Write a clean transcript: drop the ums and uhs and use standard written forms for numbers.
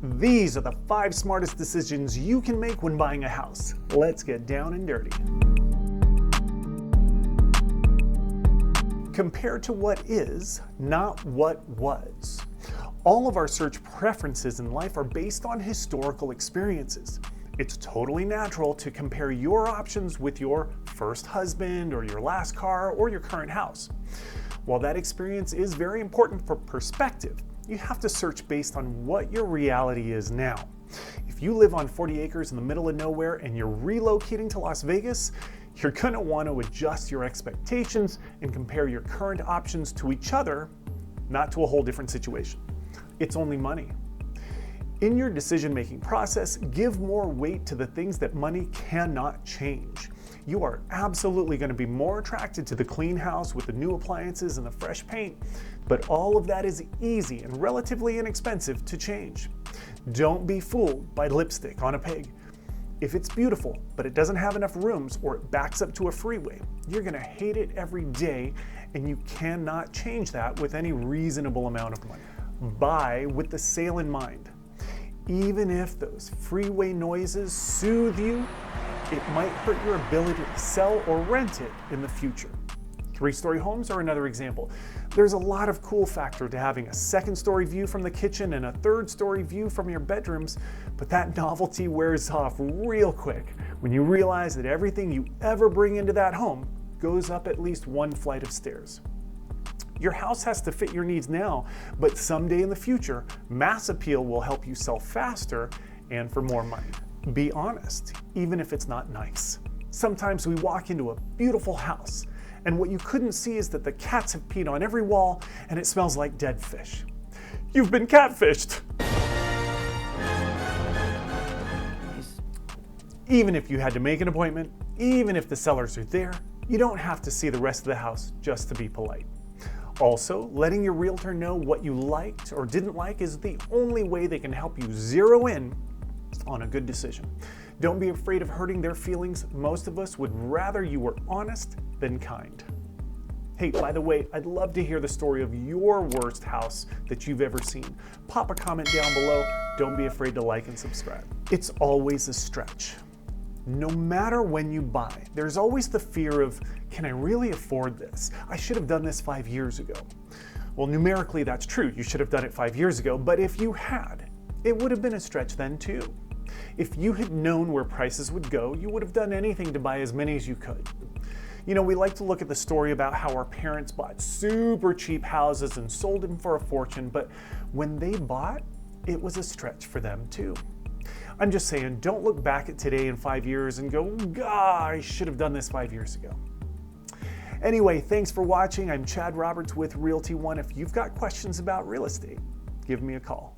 These are the 5 smartest decisions you can make when buying a house. Let's get down and dirty. Compare to what is, not what was. All of our search preferences in life are based on historical experiences. It's totally natural to compare your options with your first husband or your last car or your current house. While that experience is very important for perspective, you have to search based on what your reality is now. If you live on 40 acres in the middle of nowhere and you're relocating to Las Vegas, you're gonna want to adjust your expectations and compare your current options to each other, not to a whole different situation. It's only money. In your decision-making process, give more weight to the things that money cannot change. You are absolutely going to be more attracted to the clean house with the new appliances and the fresh paint, but all of that is easy and relatively inexpensive to change. Don't be fooled by lipstick on a pig. If it's beautiful, but it doesn't have enough rooms or it backs up to a freeway, you're going to hate it every day, and you cannot change that with any reasonable amount of money. Buy with the sale in mind. Even if those freeway noises soothe you, it might hurt your ability to sell or rent it in the future. 3-story homes are another example. There's a lot of cool factor to having a 2nd-story view from the kitchen and a 3rd-story view from your bedrooms, but that novelty wears off real quick when you realize that everything you ever bring into that home goes up at least 1 flight of stairs. Your house has to fit your needs now, but someday in the future, mass appeal will help you sell faster and for more money. Be honest, even if it's not nice. Sometimes we walk into a beautiful house, and what you couldn't see is that the cats have peed on every wall and it smells like dead fish. You've been catfished! Even if you had to make an appointment, even if the sellers are there, you don't have to see the rest of the house just to be polite. Also, letting your realtor know what you liked or didn't like is the only way they can help you zero in on a good decision. Don't be afraid of hurting their feelings. Most of us would rather you were honest than kind. Hey, by the way, I'd love to hear the story of your worst house that you've ever seen. Pop a comment down below. Don't be afraid to like and subscribe. It's always a stretch. No matter when you buy, there's always the fear of, can I really afford this? I should have done this 5 years ago. Well, numerically, that's true. You should have done it 5 years ago, but if you had, it would have been a stretch then too. If you had known where prices would go, you would have done anything to buy as many as you could. You know, we like to look at the story about how our parents bought super cheap houses and sold them for a fortune, but when they bought, it was a stretch for them too. I'm just saying, don't look back at today in 5 years and go, God, I should have done this 5 years ago. Anyway, thanks for watching. I'm Chad Roberts with Realty One. If you've got questions about real estate, give me a call.